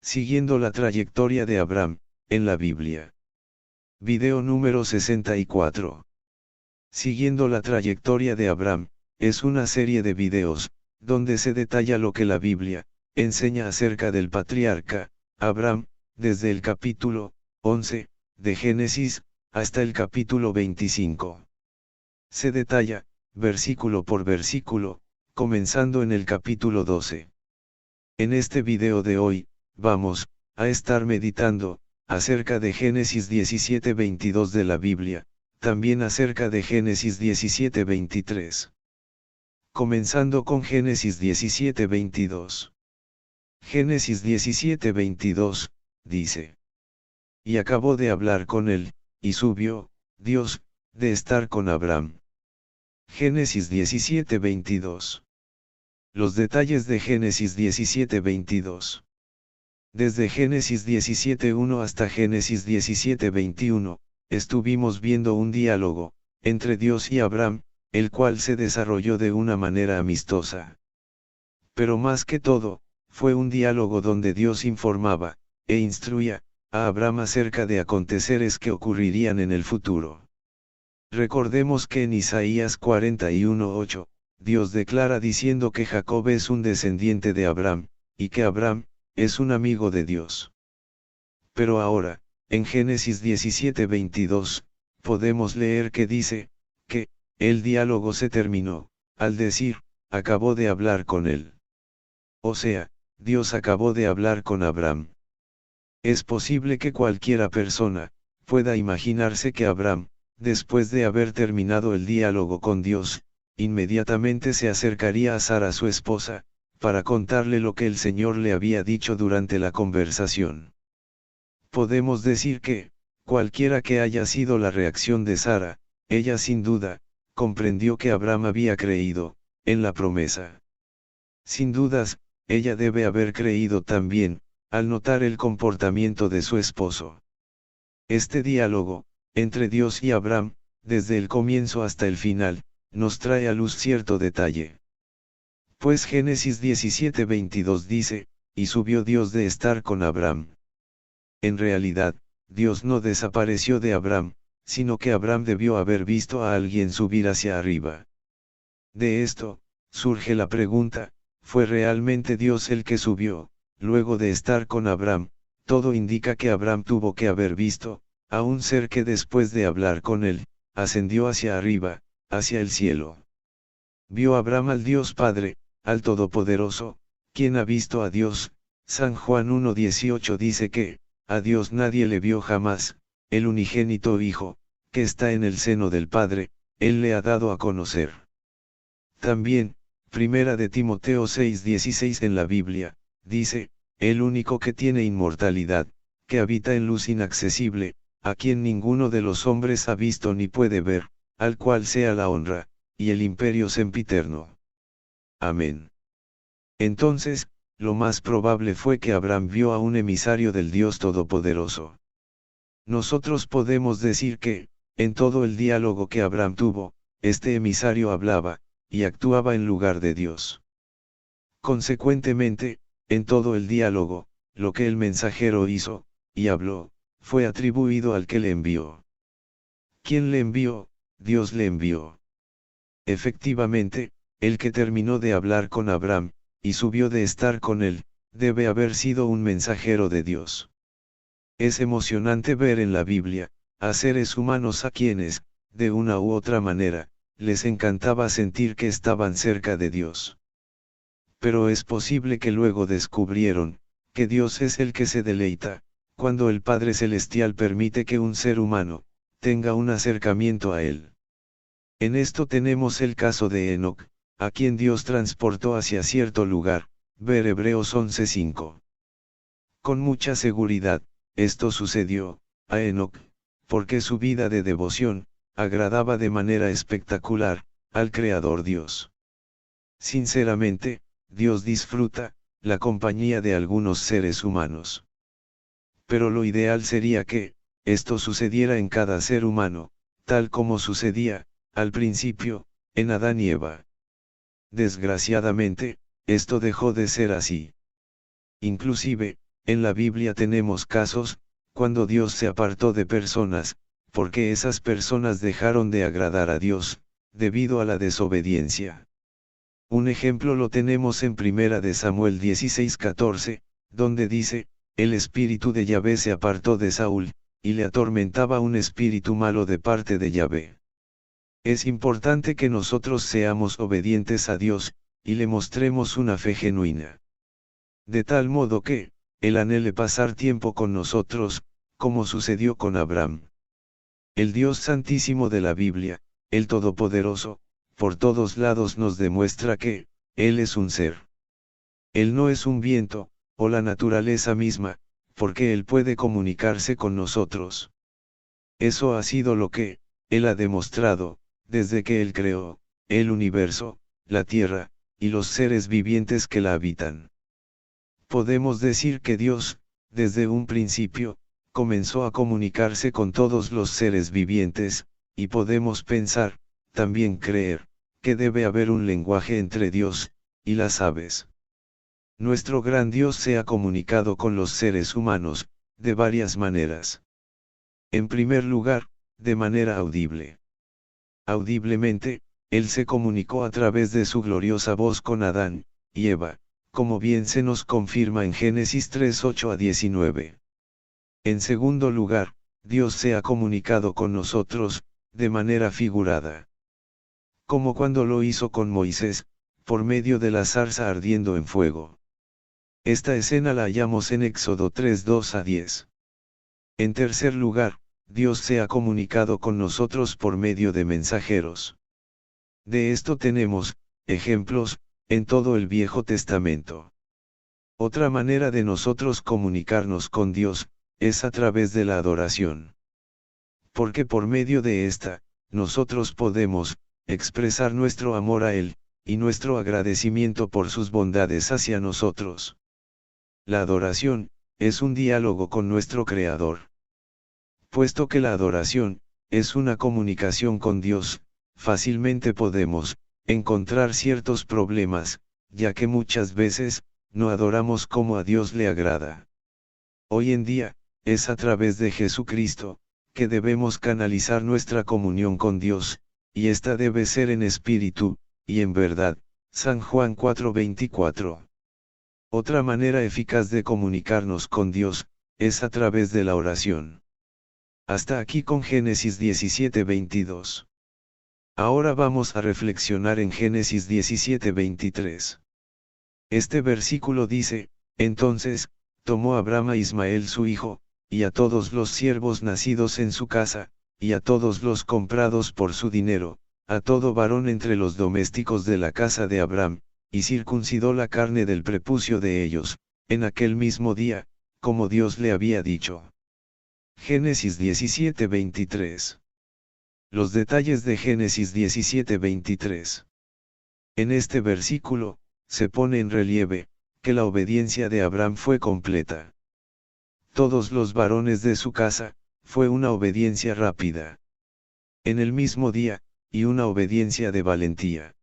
Siguiendo la trayectoria de Abraham, en la Biblia. Video número 64. Siguiendo la trayectoria de Abraham, es una serie de videos, donde se detalla lo que la Biblia enseña acerca del patriarca Abraham, desde el capítulo 11 de Génesis hasta el capítulo 25. Se detalla, versículo por versículo, comenzando en el capítulo 12. En este video de hoy, vamos a estar meditando acerca de Génesis 17:22 de la Biblia, también acerca de Génesis 17:23. Comenzando con Génesis 17:22. Génesis 17:22, dice: Y acabó de hablar con él, y subió, Dios, de estar con Abraham. Génesis 17:22. Los detalles de Génesis 17:22. Desde Génesis 17:1 hasta Génesis 17:21, estuvimos viendo un diálogo entre Dios y Abraham, el cual se desarrolló de una manera amistosa. Pero más que todo, fue un diálogo donde Dios informaba e instruía a Abraham acerca de aconteceres que ocurrirían en el futuro. Recordemos que en Isaías 41:8, Dios declara diciendo que Jacob es un descendiente de Abraham, y que Abraham es un amigo de Dios. Pero ahora, en Génesis 17:22, podemos leer que dice, que el diálogo se terminó, al decir, acabó de hablar con él. O sea, Dios acabó de hablar con Abraham. Es posible que cualquiera persona pueda imaginarse que Abraham, después de haber terminado el diálogo con Dios, inmediatamente se acercaría a Sara, su esposa, para contarle lo que el Señor le había dicho durante la conversación. Podemos decir que, cualquiera que haya sido la reacción de Sara, ella sin duda, comprendió que Abraham había creído en la promesa. Sin dudas, ella debe haber creído también, al notar el comportamiento de su esposo. Este diálogo, entre Dios y Abraham, desde el comienzo hasta el final, nos trae a luz cierto detalle. Pues Génesis 17:22 dice, y subió Dios de estar con Abraham. En realidad, Dios no desapareció de Abraham, sino que Abraham debió haber visto a alguien subir hacia arriba. De esto, surge la pregunta, ¿fue realmente Dios el que subió, luego de estar con Abraham? Todo indica que Abraham tuvo que haber visto a un ser que después de hablar con él, ascendió hacia arriba, hacia el cielo. Vio Abraham al Dios Padre, al Todopoderoso, quien ha visto a Dios. San Juan 1:18 dice que, a Dios nadie le vio jamás, el unigénito Hijo, que está en el seno del Padre, Él le ha dado a conocer. También, Primera de Timoteo 6:16 en la Biblia, dice, el único que tiene inmortalidad, que habita en luz inaccesible, a quien ninguno de los hombres ha visto ni puede ver, al cual sea la honra, y el imperio sempiterno. Amén. Entonces, lo más probable fue que Abraham vio a un emisario del Dios Todopoderoso. Nosotros podemos decir que, en todo el diálogo que Abraham tuvo, este emisario hablaba, y actuaba en lugar de Dios. Consecuentemente, en todo el diálogo, lo que el mensajero hizo, y habló, fue atribuido al que le envió. ¿Quién le envió? Dios le envió. Efectivamente, el que terminó de hablar con Abraham, y subió de estar con él, debe haber sido un mensajero de Dios. Es emocionante ver en la Biblia, a seres humanos a quienes, de una u otra manera, les encantaba sentir que estaban cerca de Dios. Pero es posible que luego descubrieron, que Dios es el que se deleita, cuando el Padre Celestial permite que un ser humano, tenga un acercamiento a Él. En esto tenemos el caso de Enoc, a quien Dios transportó hacia cierto lugar, ver Hebreos 11:5. Con mucha seguridad, esto sucedió a Enoc, porque su vida de devoción agradaba de manera espectacular al Creador Dios. Sinceramente, Dios disfruta la compañía de algunos seres humanos. Pero lo ideal sería que esto sucediera en cada ser humano, tal como sucedía al principio en Adán y Eva. Desgraciadamente, esto dejó de ser así. Inclusive, en la Biblia tenemos casos, cuando Dios se apartó de personas, porque esas personas dejaron de agradar a Dios, debido a la desobediencia. Un ejemplo lo tenemos en 1 de Samuel 16:14, donde dice, el espíritu de Yahvé se apartó de Saúl, y le atormentaba un espíritu malo de parte de Yahvé. Es importante que nosotros seamos obedientes a Dios, y le mostremos una fe genuina. De tal modo que, Él anhele pasar tiempo con nosotros, como sucedió con Abraham. El Dios Santísimo de la Biblia, el Todopoderoso, por todos lados nos demuestra que, Él es un ser. Él no es un viento, o la naturaleza misma, porque Él puede comunicarse con nosotros. Eso ha sido lo que, Él ha demostrado, desde que Él creó, el universo, la tierra, y los seres vivientes que la habitan. Podemos decir que Dios, desde un principio, comenzó a comunicarse con todos los seres vivientes, y podemos pensar, también creer, que debe haber un lenguaje entre Dios y las aves. Nuestro gran Dios se ha comunicado con los seres humanos, de varias maneras. En primer lugar, de manera audible. Audiblemente, Él se comunicó a través de su gloriosa voz con Adán y Eva, como bien se nos confirma en Génesis 3:8-19. En segundo lugar, Dios se ha comunicado con nosotros, de manera figurada. Como cuando lo hizo con Moisés, por medio de la zarza ardiendo en fuego. Esta escena la hallamos en Éxodo 3:2-10. En tercer lugar, Dios se ha comunicado con nosotros por medio de mensajeros. De esto tenemos ejemplos en todo el Viejo Testamento. Otra manera de nosotros comunicarnos con Dios es a través de la adoración. Porque por medio de esta, nosotros podemos expresar nuestro amor a Él, y nuestro agradecimiento por sus bondades hacia nosotros. La adoración es un diálogo con nuestro Creador. Puesto que la adoración es una comunicación con Dios, fácilmente podemos encontrar ciertos problemas, ya que muchas veces no adoramos como a Dios le agrada. Hoy en día, es a través de Jesucristo que debemos canalizar nuestra comunión con Dios, y esta debe ser en espíritu y en verdad. San Juan 4:24. Otra manera eficaz de comunicarnos con Dios es a través de la oración. Hasta aquí con Génesis 17:22. Ahora vamos a reflexionar en Génesis 17:23. Este versículo dice, entonces, tomó Abraham a Ismael su hijo, y a todos los siervos nacidos en su casa, y a todos los comprados por su dinero, a todo varón entre los domésticos de la casa de Abraham, y circuncidó la carne del prepucio de ellos, en aquel mismo día, como Dios le había dicho. Génesis 17:23. Los detalles de Génesis 17:23. En este versículo, se pone en relieve, que la obediencia de Abraham fue completa. Todos los varones de su casa, fue una obediencia rápida. En el mismo día, y una obediencia de valentía.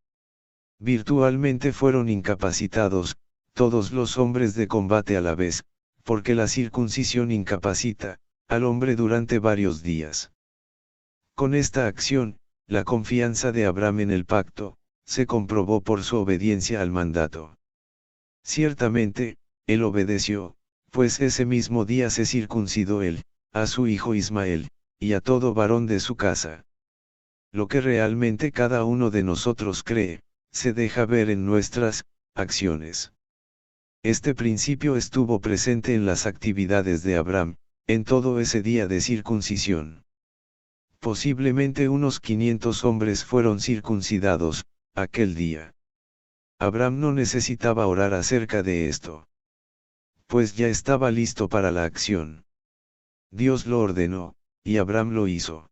Virtualmente fueron incapacitados, todos los hombres de combate a la vez, porque la circuncisión incapacita al hombre durante varios días. Con esta acción, la confianza de Abraham en el pacto, se comprobó por su obediencia al mandato. Ciertamente, él obedeció, pues ese mismo día se circuncidó él, a su hijo Ismael, y a todo varón de su casa. Lo que realmente cada uno de nosotros cree, se deja ver en nuestras acciones. Este principio estuvo presente en las actividades de Abraham, en todo ese día de circuncisión. Posiblemente unos 500 hombres fueron circuncidados, aquel día. Abraham no necesitaba orar acerca de esto. Pues ya estaba listo para la acción. Dios lo ordenó, y Abraham lo hizo.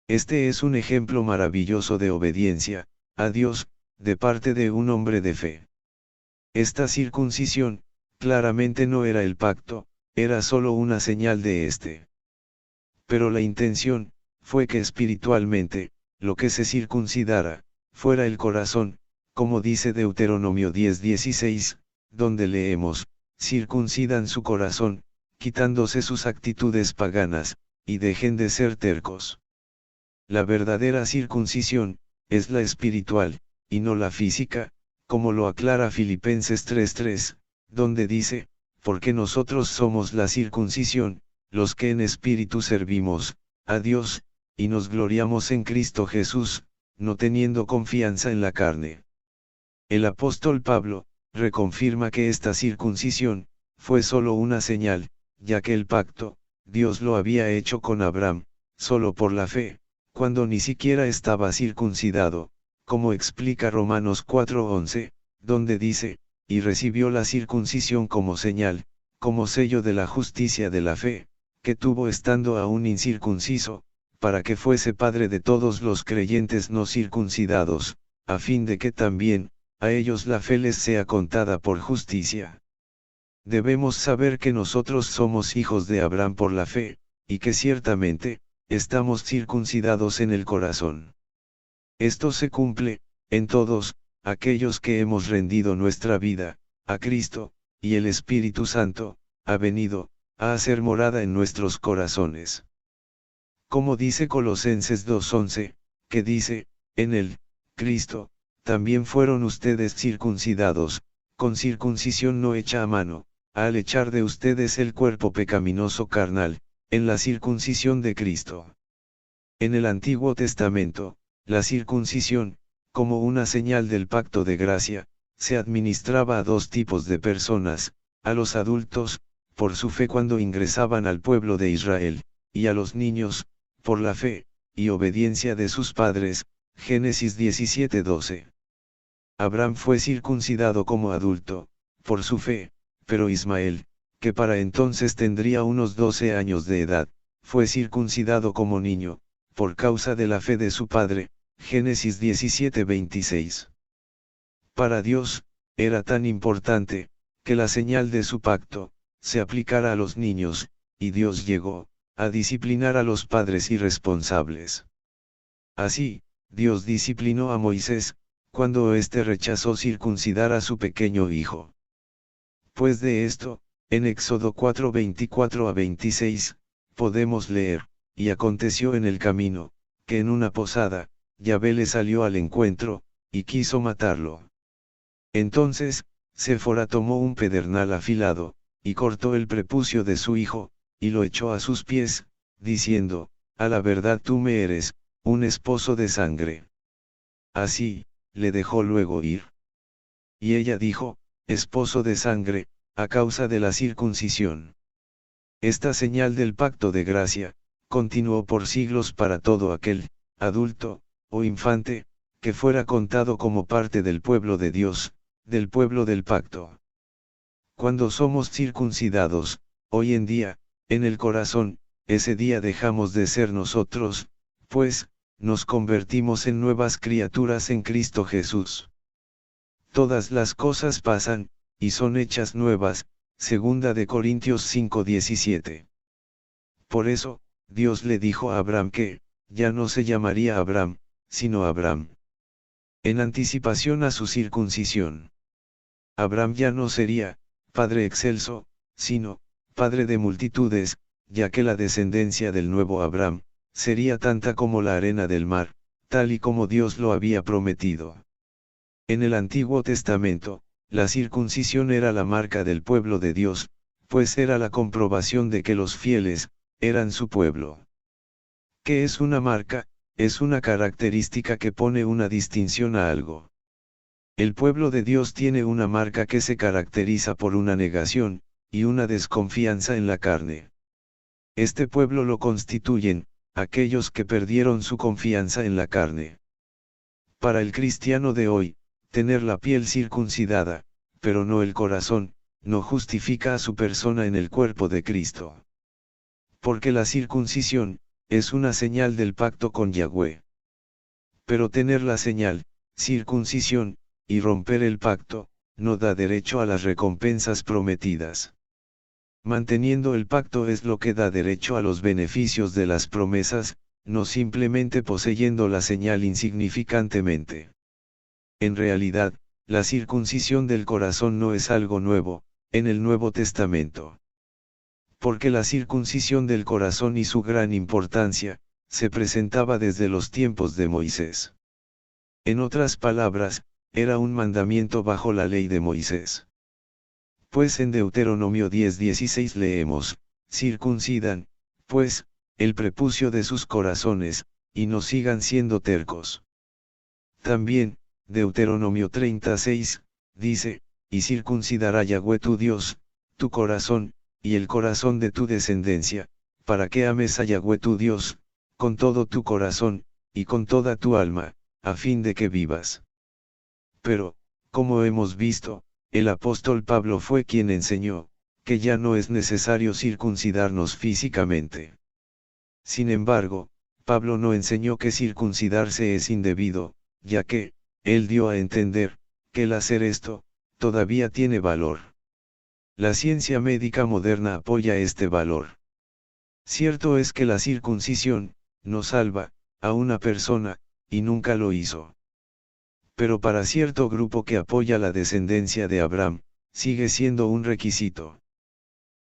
Este es un ejemplo maravilloso de obediencia a Dios, de parte de un hombre de fe. Esta circuncisión, claramente no era el pacto, era solo una señal de este. Pero la intención, fue que espiritualmente, lo que se circuncidara, fuera el corazón, como dice Deuteronomio 10:16, donde leemos, circuncidan su corazón, quitándose sus actitudes paganas, y dejen de ser tercos. La verdadera circuncisión, es la espiritual, y no la física, como lo aclara Filipenses 3:3, donde dice, porque nosotros somos la circuncisión, los que en espíritu servimos a Dios, y nos gloriamos en Cristo Jesús, no teniendo confianza en la carne. El apóstol Pablo, reconfirma que esta circuncisión, fue solo una señal, ya que el pacto, Dios lo había hecho con Abraham, solo por la fe, cuando ni siquiera estaba circuncidado, como explica Romanos 4:11, donde dice, y recibió la circuncisión como señal, como sello de la justicia de la fe, que tuvo estando aún incircunciso, para que fuese padre de todos los creyentes no circuncidados, a fin de que también, a ellos la fe les sea contada por justicia. Debemos saber que nosotros somos hijos de Abraham por la fe, y que ciertamente, estamos circuncidados en el corazón. Esto se cumple, en todos, aquellos que hemos rendido nuestra vida, a Cristo, y el Espíritu Santo, ha venido, a hacer morada en nuestros corazones. Como dice Colosenses 2:11, que dice, en él, Cristo, también fueron ustedes circuncidados, con circuncisión no hecha a mano, al echar de ustedes el cuerpo pecaminoso carnal, en la circuncisión de Cristo. En el Antiguo Testamento, la circuncisión, como una señal del pacto de gracia, se administraba a dos tipos de personas, a los adultos, por su fe cuando ingresaban al pueblo de Israel, y a los niños, por la fe, y obediencia de sus padres, Génesis 17:12. Abraham fue circuncidado como adulto, por su fe, pero Ismael, que para entonces tendría unos 12 años de edad, fue circuncidado como niño, por causa de la fe de su padre, Génesis 17:26. Para Dios, era tan importante, que la señal de su pacto, se aplicara a los niños, y Dios llegó, a disciplinar a los padres irresponsables. Así, Dios disciplinó a Moisés, cuando éste rechazó circuncidar a su pequeño hijo. Pues de esto, en Éxodo 4:24-26, podemos leer, y aconteció en el camino, que en una posada, Yahvé le salió al encuentro, y quiso matarlo. Entonces, Séfora tomó un pedernal afilado, y cortó el prepucio de su hijo, y lo echó a sus pies, diciendo, a la verdad tú me eres, un esposo de sangre. Así, le dejó luego ir. Y ella dijo, esposo de sangre, a causa de la circuncisión. Esta señal del pacto de gracia, continuó por siglos para todo aquel, adulto, o infante, que fuera contado como parte del pueblo de Dios, del pueblo del pacto. Cuando somos circuncidados, hoy en día, en el corazón, ese día dejamos de ser nosotros, pues, nos convertimos en nuevas criaturas en Cristo Jesús. Todas las cosas pasan, y son hechas nuevas, 2 de Corintios 5:17. Por eso, Dios le dijo a Abraham que, ya no se llamaría Abraham, sino Abraham. En anticipación a su circuncisión. Abraham ya no sería, padre excelso, sino, padre de multitudes, ya que la descendencia del nuevo Abraham, sería tanta como la arena del mar, tal y como Dios lo había prometido. En el Antiguo Testamento, la circuncisión era la marca del pueblo de Dios, pues era la comprobación de que los fieles, eran su pueblo. ¿Qué es una marca? Es una característica que pone una distinción a algo. El pueblo de Dios tiene una marca que se caracteriza por una negación, y una desconfianza en la carne. Este pueblo lo constituyen, aquellos que perdieron su confianza en la carne. Para el cristiano de hoy, tener la piel circuncidada, pero no el corazón, no justifica a su persona en el cuerpo de Cristo. Porque la circuncisión, es una señal del pacto con Yahweh. Pero tener la señal, circuncisión, y romper el pacto, no da derecho a las recompensas prometidas. Manteniendo el pacto es lo que da derecho a los beneficios de las promesas, no simplemente poseyendo la señal insignificantemente. En realidad, la circuncisión del corazón no es algo nuevo, en el Nuevo Testamento. Porque la circuncisión del corazón y su gran importancia, se presentaba desde los tiempos de Moisés. En otras palabras, era un mandamiento bajo la ley de Moisés. Pues en Deuteronomio 10:16 leemos, circuncidan, pues, el prepucio de sus corazones, y no sigan siendo tercos. También, Deuteronomio 36, dice, y circuncidará Yahweh tu Dios, tu corazón, y el corazón de tu descendencia, para que ames a Yahweh tu Dios, con todo tu corazón, y con toda tu alma, a fin de que vivas. Pero, como hemos visto, el apóstol Pablo fue quien enseñó, que ya no es necesario circuncidarnos físicamente. Sin embargo, Pablo no enseñó que circuncidarse es indebido, ya que, él dio a entender, que el hacer esto, todavía tiene valor. La ciencia médica moderna apoya este valor. Cierto es que la circuncisión, no salva, a una persona, y nunca lo hizo. Pero para cierto grupo que apoya la descendencia de Abraham, sigue siendo un requisito.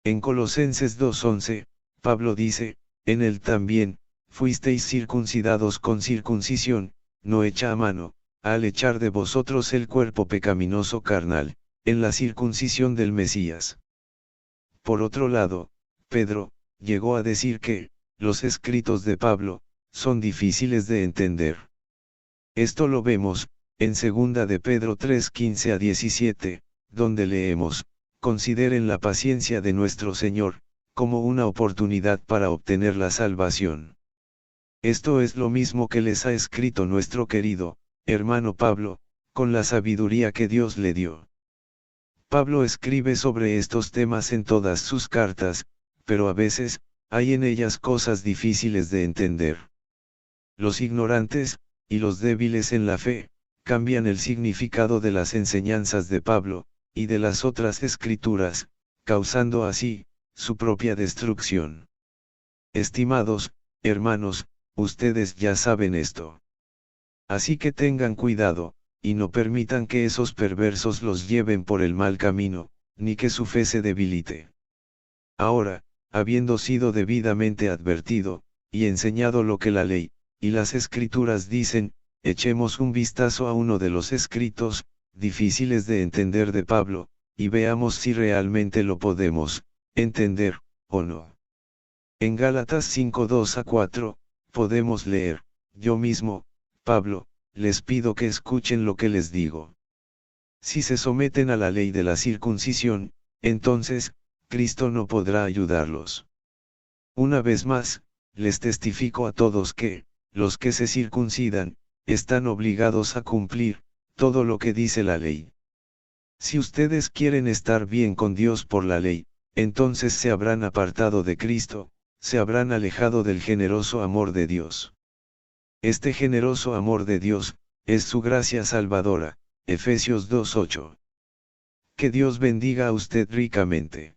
En Colosenses 2:11, Pablo dice, en él también, fuisteis circuncidados con circuncisión, no hecha a mano, al echar de vosotros el cuerpo pecaminoso carnal, en la circuncisión del Mesías. Por otro lado, Pedro, llegó a decir que, los escritos de Pablo, son difíciles de entender. Esto lo vemos, en 2 de Pedro 3:15-17, donde leemos, consideren la paciencia de nuestro Señor, como una oportunidad para obtener la salvación. Esto es lo mismo que les ha escrito nuestro querido, hermano Pablo, con la sabiduría que Dios le dio. Pablo escribe sobre estos temas en todas sus cartas, pero a veces, hay en ellas cosas difíciles de entender. Los ignorantes, y los débiles en la fe, cambian el significado de las enseñanzas de Pablo, y de las otras escrituras, causando así, su propia destrucción. Estimados, hermanos, ustedes ya saben esto. Así que tengan cuidado, y no permitan que esos perversos los lleven por el mal camino, ni que su fe se debilite. Ahora, habiendo sido debidamente advertido, y enseñado lo que la ley, y las escrituras dicen, echemos un vistazo a uno de los escritos, difíciles de entender de Pablo, y veamos si realmente lo podemos entender, o no. En Gálatas 5:2-4, podemos leer, yo mismo, Pablo, les pido que escuchen lo que les digo. Si se someten a la ley de la circuncisión, entonces, Cristo no podrá ayudarlos. Una vez más, les testifico a todos que, los que se circuncidan, están obligados a cumplir, todo lo que dice la ley. Si ustedes quieren estar bien con Dios por la ley, entonces se habrán apartado de Cristo, se habrán alejado del generoso amor de Dios. Este generoso amor de Dios, es su gracia salvadora, Efesios 2:8. Que Dios bendiga a usted ricamente.